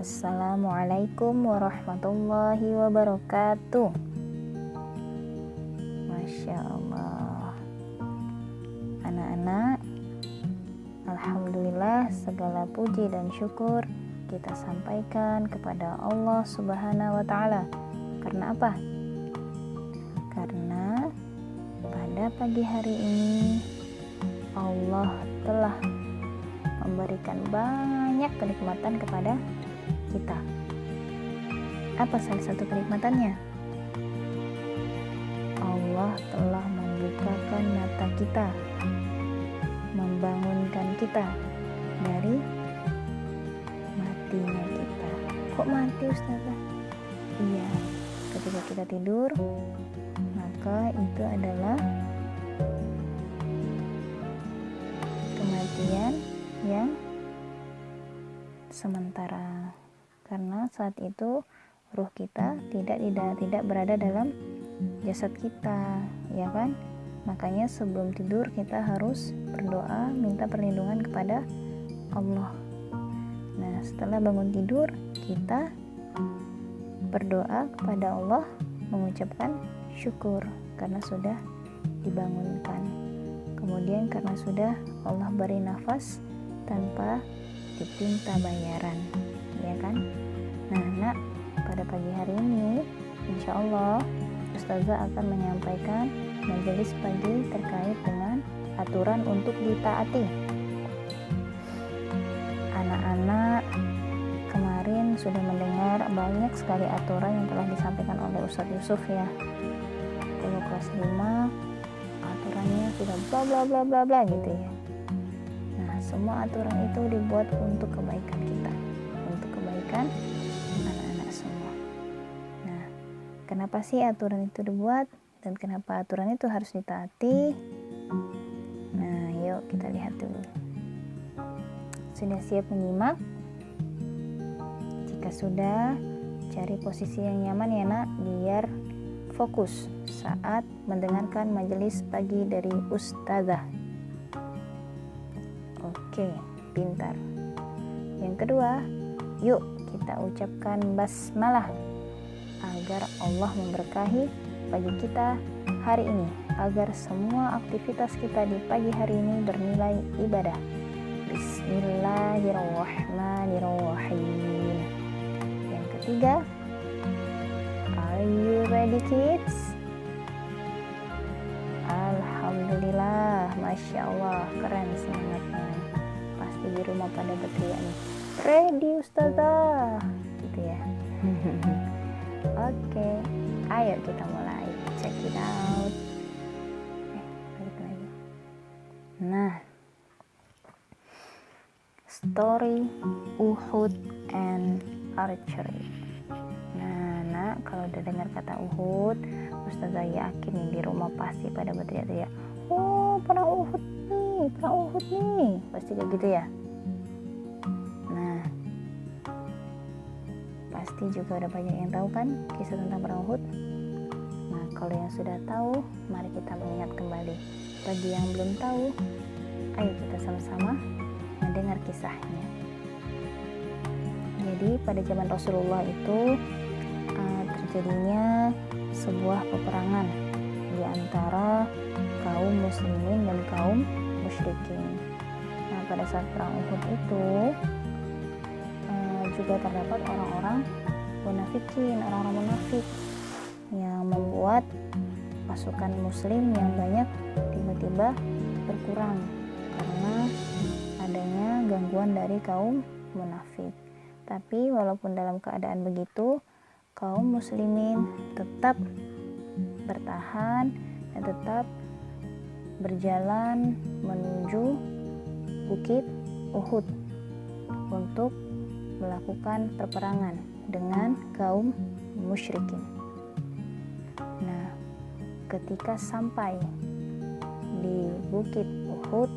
Assalamualaikum warahmatullahi wabarakatuh. Masya Allah. Anak-anak, alhamdulillah segala puji dan syukur kita sampaikan kepada Allah Subhanahu wa Ta'ala. Karena apa? Karena pada pagi hari ini Allah telah memberikan banyak kenikmatan kepada kita. Apa salah satu kenikmatannya? Allah telah membukakan mata kita, membangunkan kita dari matinya kita. Kok mati, Ustazah? Iya, ketika kita tidur, maka itu adalah kematian yang sementara, karena saat itu ruh kita tidak berada dalam jasad kita, ya kan? Makanya sebelum tidur kita harus berdoa, minta perlindungan kepada Allah. Nah, setelah bangun tidur kita berdoa kepada Allah, mengucapkan syukur karena sudah dibangunkan. Kemudian karena sudah Allah beri nafas tanpa diminta bayaran, ya kan? Nah, nak, pada pagi hari ini insya Allah Ustazah akan menyampaikan majelis pagi terkait dengan aturan untuk ditaati. Anak-anak kemarin sudah mendengar banyak sekali aturan yang telah disampaikan oleh Ustadz Yusuf, ya. Kalau kelas 5 aturannya sudah bla bla bla bla bla gitu, ya. Nah, semua aturan itu dibuat untuk kebaikan kita, untuk kebaikan anak-anak semua. Nah, kenapa sih aturan itu dibuat dan kenapa aturan itu harus ditaati? Nah, yuk kita lihat dulu. Sudah siap menyimak? Jika sudah, cari posisi yang nyaman ya, nak, biar fokus saat mendengarkan majelis pagi dari Ustazah. Oke, pintar. Yang kedua, yuk kita ucapkan basmalah agar Allah memberkahi pagi kita hari ini, agar semua aktivitas kita di pagi hari ini bernilai ibadah. Bismillahirrahmanirrahim. Yang ketiga, are you ready, kids? Alhamdulillah, Masya Allah, keren semangatnya. Pasti di rumah pada berteriak nih, ready Ustazah, gitu ya. Oke, ayo kita mulai. Check it out. Balik lagi. Nah, story Uhud and archery. Nah, kalau udah dengar kata Uhud, Ustazah yakin nih di rumah pasti pada berteriak-teriak, oh perang Uhud nih, pasti kayak gitu ya. Nah, pasti juga udah banyak yang tahu kan kisah tentang perang Uhud. Nah, kalau yang sudah tahu, mari kita mengingat kembali. Bagi yang belum tahu, ayo kita sama-sama mendengar kisahnya. Jadi pada zaman Rasulullah itu terjadinya sebuah peperangan di antara kaum muslimin dan kaum musyrikin. Nah, pada saat perang Uhud itu juga terdapat orang-orang munafik yang membuat pasukan muslim yang banyak tiba-tiba berkurang karena adanya gangguan dari kaum munafik. Tapi walaupun dalam keadaan begitu, kaum muslimin tetap bertahan dan tetap berjalan menuju Bukit Uhud untuk melakukan peperangan dengan kaum musyrikin. Nah, ketika sampai di Bukit Uhud,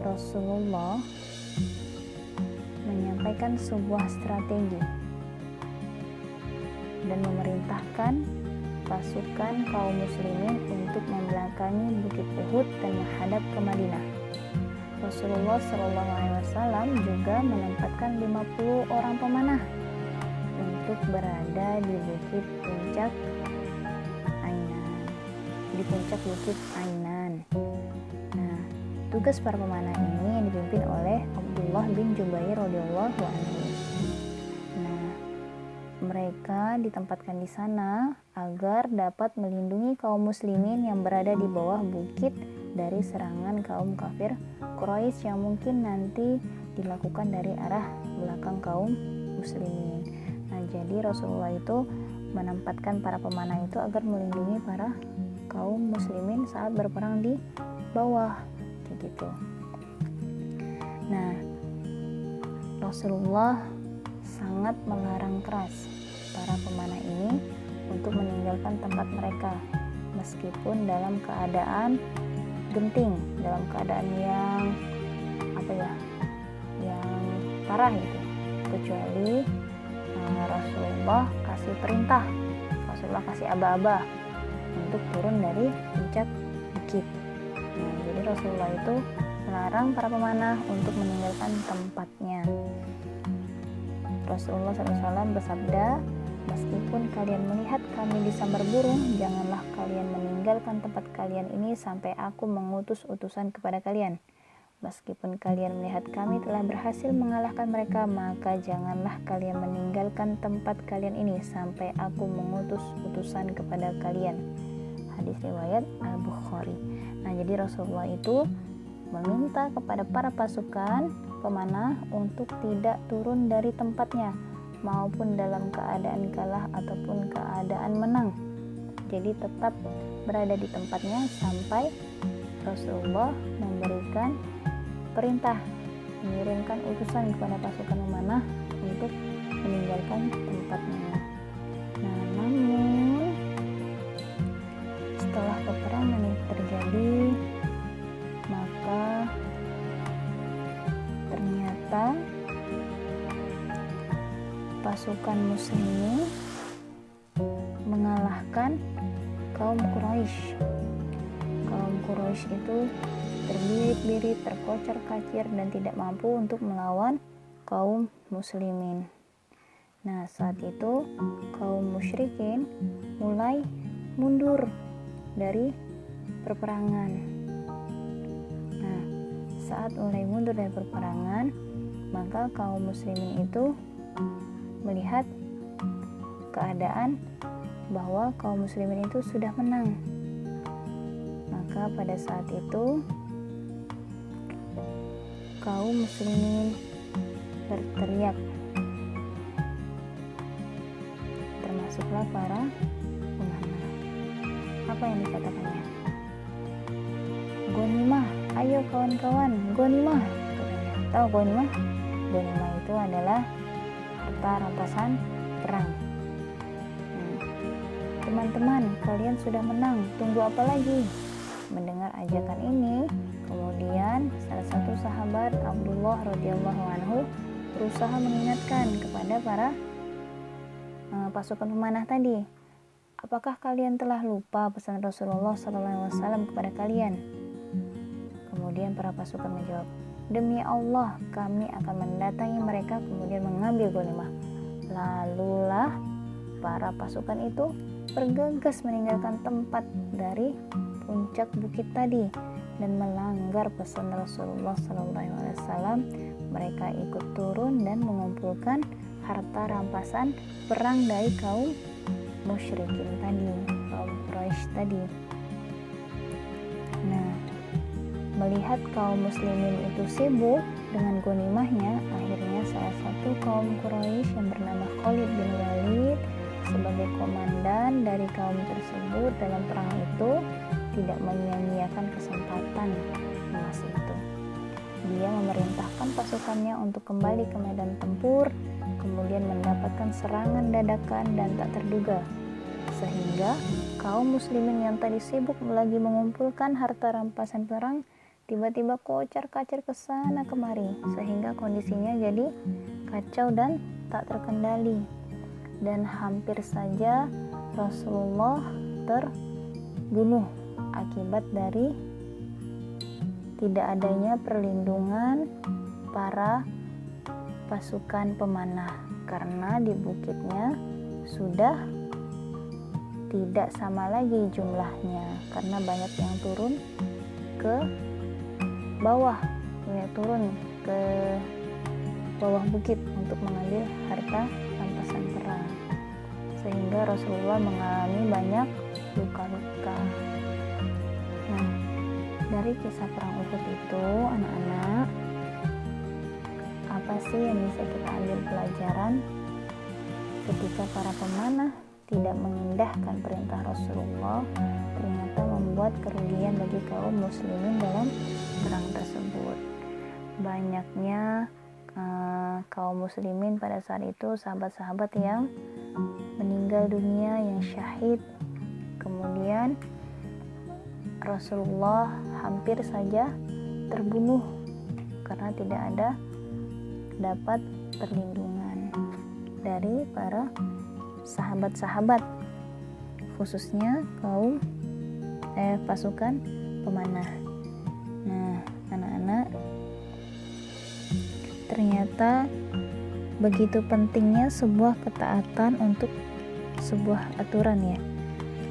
Rasulullah menyampaikan sebuah strategi dan memerintahkan pasukan kaum muslimin untuk membelakangi Bukit Uhud dan menghadap ke Madinah. Rasulullah SAW juga menempatkan 50 orang pemanah untuk berada di bukit puncak Ainan, di puncak bukit Ainan. Nah, tugas para pemanah ini yang dipimpin oleh Abdullah bin Jubair radhiyallahu anhu. Nah, mereka ditempatkan di sana agar dapat melindungi kaum muslimin yang berada di bawah bukit dari serangan kaum kafir Quraisy yang mungkin nanti dilakukan dari arah belakang kaum muslimin. Nah, jadi Rasulullah itu menempatkan para pemanah itu agar melindungi para kaum muslimin saat berperang di bawah, kayak gitu. Nah, Rasulullah sangat melarang keras para pemanah ini untuk meninggalkan tempat mereka meskipun dalam keadaan genting, dalam keadaan yang yang parah gitu, kecuali Rasulullah kasih perintah, Rasulullah kasih aba-aba untuk turun dari puncak bukit. Nah, jadi Rasulullah itu melarang para pemanah untuk meninggalkan tempatnya. Rasulullah SAW bersabda, meskipun kalian melihat kami disambar burung, janganlah kalian meninggalkan tempat kalian ini sampai aku mengutus utusan kepada kalian. Meskipun kalian melihat kami telah berhasil mengalahkan mereka, maka janganlah kalian meninggalkan tempat kalian ini sampai aku mengutus utusan kepada kalian. Hadis riwayat Al-Bukhari. Nah, jadi Rasulullah itu meminta kepada para pasukan pemanah untuk tidak turun dari tempatnya, maupun dalam keadaan kalah ataupun keadaan menang. Jadi tetap berada di tempatnya sampai Rasulullah memberikan perintah, mengirimkan utusan kepada pasukan pemanah untuk meninggalkan tempatnya. Nah, namun setelah peperangan ini terjadi, maka ternyata pasukan muslimin mengalahkan kaum Quraisy. Kaum Quraisy itu terbirit-birit, terkocar-kacir dan tidak mampu untuk melawan kaum muslimin. Nah, saat itu kaum musyrikin mulai mundur dari peperangan. Nah, saat mulai mundur dari peperangan, maka kaum muslimin itu melihat keadaan bahwa kaum muslimin itu sudah menang. Maka pada saat itu kaum muslimin berteriak, termasuklah para pemanah. Apa yang dikatakannya? Ghanimah, ayo kawan-kawan, ghanimah, katanya. Tahu ghanimah? Ghanimah itu adalah harta rampasan perang. Teman-teman, kalian sudah menang, tunggu apa lagi? Mendengar ajakan ini, kemudian salah satu sahabat Abdullah radhiyallahu anhu berusaha mengingatkan kepada para pasukan pemanah tadi, apakah kalian telah lupa pesan Rasulullah SAW kepada kalian? Kemudian para pasukan menjawab, demi Allah kami akan mendatangi mereka kemudian mengambil ghanimah. Lalulah para pasukan itu bergegas meninggalkan tempat dari puncak bukit tadi dan melanggar pesan Rasulullah SAW. Mereka ikut turun dan mengumpulkan harta rampasan perang dari kaum musyrikin tadi, kaum Quraisy tadi. Nah, melihat kaum muslimin itu sibuk dengan ghanimahnya, akhirnya salah satu kaum Quraisy yang bernama Khalid bin Walid sebagai komandan dari kaum tersebut dalam perang itu tidak menyia-nyiakan kesempatan emas itu. Dia memerintahkan pasukannya untuk kembali ke medan tempur, kemudian mendapatkan serangan dadakan dan tak terduga, sehingga kaum muslimin yang tadi sibuk lagi mengumpulkan harta rampasan perang tiba-tiba kocar-kacir ke sana kemari, sehingga kondisinya jadi kacau dan tak terkendali. Dan hampir saja Rasulullah terbunuh akibat dari tidak adanya perlindungan para pasukan pemanah, karena di bukitnya sudah tidak sama lagi jumlahnya, karena banyak yang turun ke bawah, turun ke bawah bukit untuk mengambil harta rampasan perang, sehingga Rasulullah mengalami banyak luka-luka. Nah, dari kisah perang Uhud itu, anak-anak, apa sih yang bisa kita ambil pelajaran ketika para pemanah tidak mengindahkan perintah Rasulullah, ternyata membuat kerugian bagi kaum muslimin dalam perang tersebut. Banyaknya kaum muslimin pada saat itu, sahabat-sahabat yang meninggal dunia, yang syahid. Kemudian Rasulullah hampir saja terbunuh karena tidak ada dapat perlindungan dari para sahabat-sahabat, khususnya kaum pasukan pemanah. Nah, anak-anak, ternyata begitu pentingnya sebuah ketaatan untuk sebuah aturan, ya,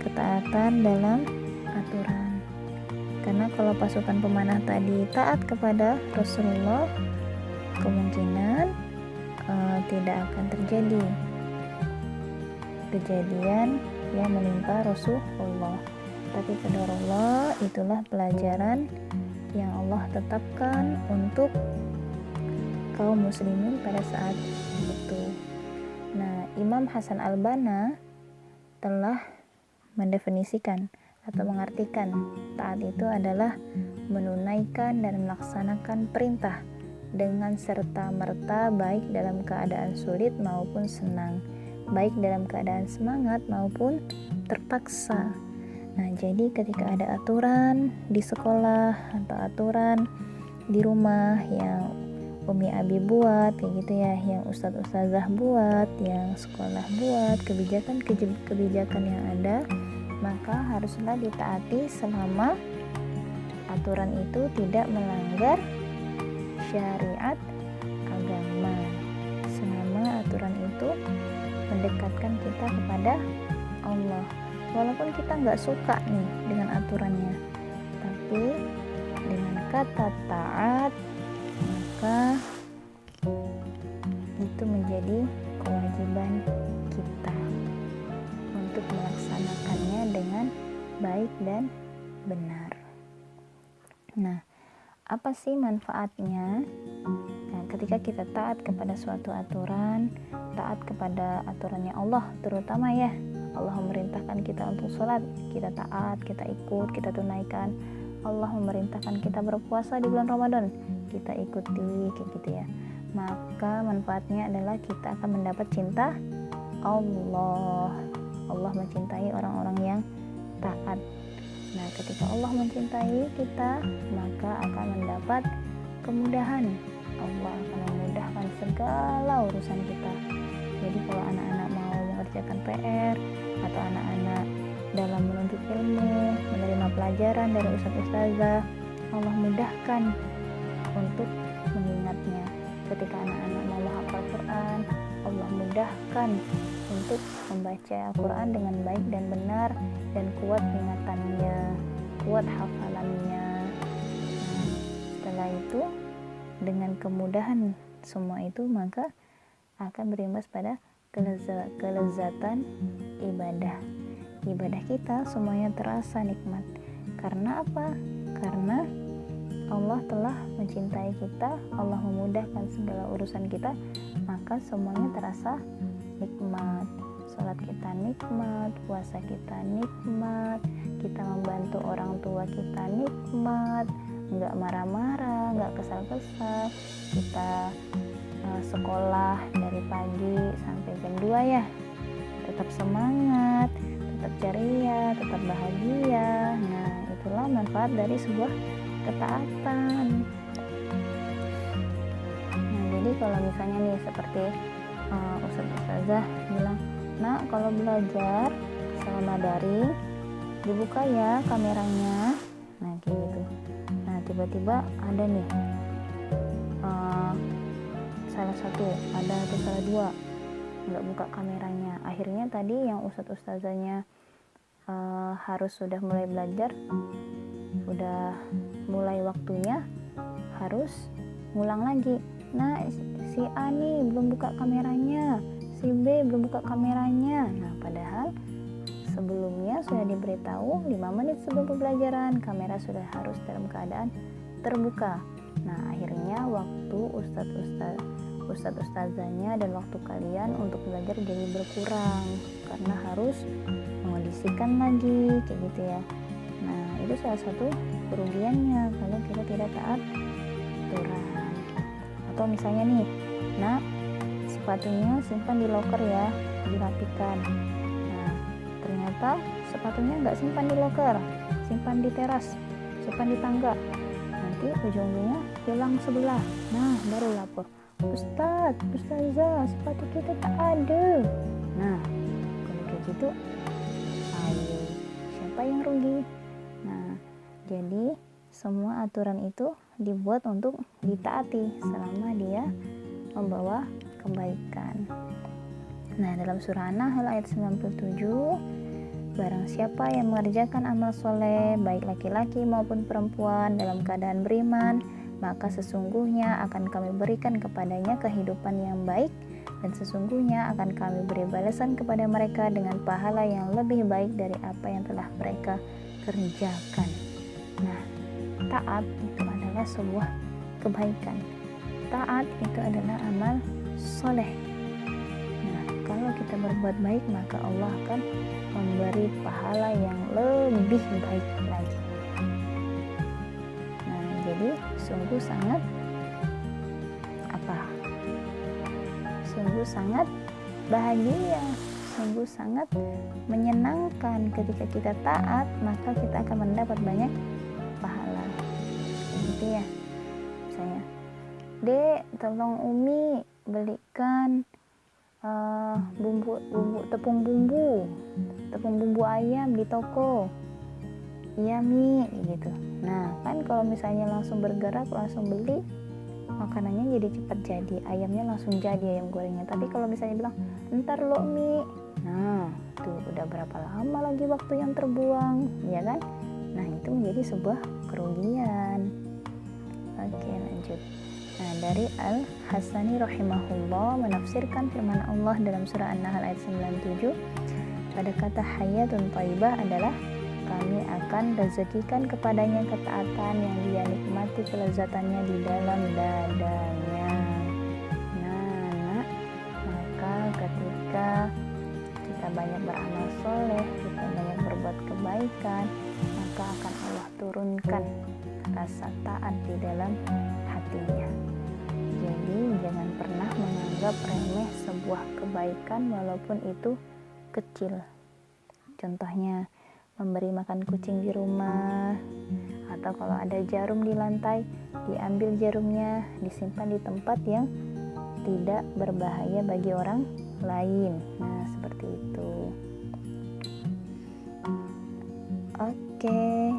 ketaatan dalam aturan. Karena kalau pasukan pemanah tadi taat kepada Rasulullah, kemungkinan tidak akan terjadi kejadian yang menimpa Rasulullah. Tapi qadarullah, itulah pelajaran yang Allah tetapkan untuk kaum muslimin pada saat itu. Nah, Imam Hasan al-Banna telah mendefinisikan atau mengartikan taat itu adalah menunaikan dan melaksanakan perintah dengan serta-merta, baik dalam keadaan sulit maupun senang, baik dalam keadaan semangat maupun terpaksa. Nah, jadi ketika ada aturan di sekolah atau aturan di rumah yang Umi Abi buat, kayak gitu ya, yang ustadz-ustazah buat, yang sekolah buat, kebijakan yang ada, maka haruslah ditaati selama aturan itu tidak melanggar syariat agama, selama aturan itu mendekatkan kita kepada Allah. Walaupun kita nggak suka nih dengan aturannya, tapi dengan kata taat, maka itu menjadi kewajiban kita untuk melaksanakannya dengan baik dan benar. Nah, apa sih manfaatnya? Nah, ketika kita taat kepada suatu aturan, taat kepada aturannya Allah, terutama ya, Allah memerintahkan kita untuk sholat, kita taat, kita ikut, kita tunaikan. Allah memerintahkan kita berpuasa di bulan Ramadan, kita ikuti, kayak gitu ya. Maka manfaatnya adalah kita akan mendapat cinta Allah. Allah mencintai orang-orang yang taat. Nah, ketika Allah mencintai kita, maka akan mendapat kemudahan. Allah akan memudahkan segala urusan kita. Jadi kalau anak-anak mau mengerjakan PR, atau anak-anak dalam menuntut ilmu, menerima pelajaran dari ustadz-ustazah, Allah mudahkan untuk mengingatnya. Ketika anak-anak mau menghafal Quran, Allah mudahkan untuk membaca Quran dengan baik dan benar, dan kuat ingatannya, kuat hafalannya. Nah, setelah itu, dengan kemudahan semua itu, maka akan berimbas pada kelezatan ibadah kita, semuanya terasa nikmat. Karena apa? Karena Allah telah mencintai kita, Allah memudahkan segala urusan kita, maka semuanya terasa nikmat. Sholat kita nikmat, puasa kita nikmat, kita membantu orang tua kita nikmat, nggak marah-marah, nggak kesal-kesal, kita sekolah dari pagi sampai jam 2 ya, tetap semangat, tetap ceria, tetap bahagia. Nah, itulah manfaat dari sebuah ketaatan. Nah, jadi kalau misalnya nih seperti ustazah bilang, nah kalau belajar selama daring dibuka ya kameranya, nah kayak gitu. Nah, tiba-tiba ada nih salah satu ada atau salah dua nggak buka kameranya. Akhirnya tadi yang ustadzanya harus sudah mulai belajar, udah mulai waktunya harus ngulang lagi. Nah, si A nih belum buka kameranya, si B belum buka kameranya. Nah, padahal sebelumnya sudah diberitahu 5 menit sebelum pembelajaran kamera sudah harus dalam keadaan terbuka. Nah, akhirnya waktu ustadzanya dan waktu kalian untuk belajar jadi berkurang karena harus mengondisikan lagi kayak gitu ya. Nah, itu salah satu kerugiannya kalau kita tidak taat aturan. Atau misalnya nih, nah sepatunya simpan di loker ya, dirapikan. Nah, ternyata sepatunya nggak simpan di loker, simpan di teras, simpan di tangga. Nanti ujung-ujungnya hilang sebelah. Nah, baru lapor, Ustazah, sepatu kita tak ada. Nah, kalau kayak gitu, ayo, siapa yang rugi? Nah, jadi semua aturan itu dibuat untuk ditaati selama dia membawa kebaikan. Nah, dalam surah An-Nahl ayat 97, barang siapa yang mengerjakan amal soleh, baik laki-laki maupun perempuan dalam keadaan beriman, maka sesungguhnya akan kami berikan kepadanya kehidupan yang baik, dan sesungguhnya akan kami beri balasan kepada mereka dengan pahala yang lebih baik dari apa yang telah mereka kerjakan. Nah, taat itu adalah sebuah kebaikan. Taat itu adalah amal soleh. Nah, kalau kita berbuat baik, maka Allah akan memberi pahala yang lebih baik lagi. Nah, jadi sungguh sangat bahagia, sungguh sangat menyenangkan ketika kita taat, maka kita akan mendapat banyak pahala. Gitu ya. Misalnya, Dek, tolong Umi belikan tepung bumbu ayam di toko. Iya Mi, gitu. Nah, kan kalau misalnya langsung bergerak, langsung beli, makanannya jadi cepat jadi, ayamnya langsung jadi, ayam gorengnya. Tapi kalau misalnya bilang, ntar lo Mi, nah tuh udah berapa lama lagi waktu yang terbuang, ya kan? Nah, itu menjadi sebuah kerugian. Oke, lanjut. Nah, dari Al-Hasani rahimahullah menafsirkan firman Allah dalam surah An-Nahl ayat 97, pada kata hayatun thayyibah adalah kami akan rezekikan kepadanya ketaatan yang dia nikmati kelezatannya di dalam dadanya. Nah, maka ketika kita banyak beramal soleh, kita banyak berbuat kebaikan, maka akan Allah turunkan rasa taat di dalam hatinya. Jadi jangan pernah menganggap remeh sebuah kebaikan walaupun itu kecil. Contohnya memberi makan kucing di rumah, atau kalau ada jarum di lantai, diambil jarumnya, disimpan di tempat yang tidak berbahaya bagi orang lain. Nah, seperti itu. Oke.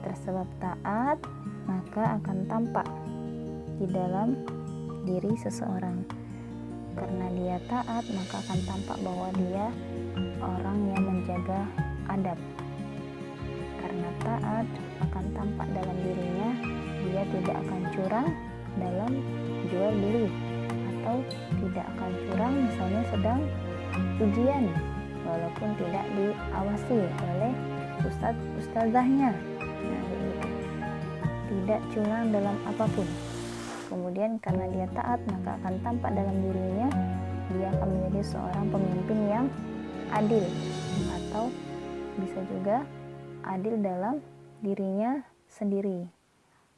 Tersebab taat, maka akan tampak di dalam diri seseorang. Karena dia taat, maka akan tampak bahwa dia orang yang menjaga adab. Karena taat, akan tampak dalam dirinya dia tidak akan curang dalam jual beli, atau tidak akan curang misalnya sedang ujian walaupun tidak diawasi oleh ustazahnya. Nah, begitu. Tidak curang dalam apapun. Kemudian karena dia taat, maka akan tampak dalam dirinya dia akan menjadi seorang pemimpin yang adil, atau bisa juga adil dalam dirinya sendiri.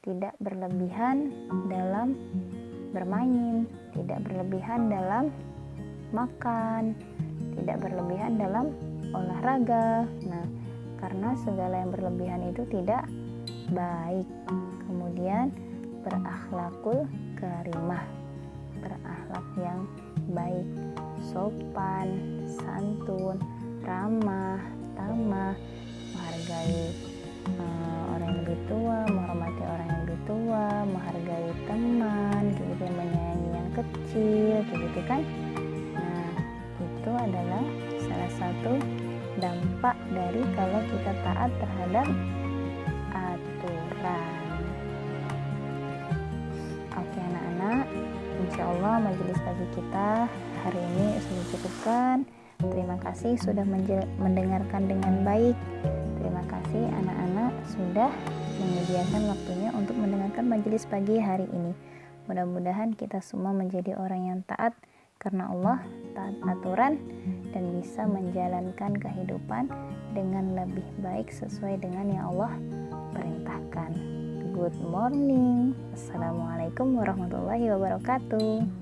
Tidak berlebihan dalam bermain, tidak berlebihan dalam makan, tidak berlebihan dalam olahraga. Nah, karena segala yang berlebihan itu tidak baik. Kemudian berakhlakul karimah, berakhlak yang baik, sopan, santun, ramah, tamah, menghargai orang yang lebih tua, menghormati orang yang lebih tua, menghargai teman, gitu, menyayangi yang kecil, gitu kan. Nah, itu adalah salah satu dampak dari kalau kita taat terhadap aturan. Oke anak-anak, insya Allah majelis pagi kita hari ini sudah cukupkan. Terima kasih sudah mendengarkan dengan baik. Terima kasih anak-anak sudah menyediakan waktunya untuk mendengarkan majelis pagi hari ini. Mudah-mudahan kita semua menjadi orang yang taat karena Allah, taat aturan, dan bisa menjalankan kehidupan dengan lebih baik sesuai dengan yang Allah perintahkan. Good morning. Assalamualaikum warahmatullahi wabarakatuh.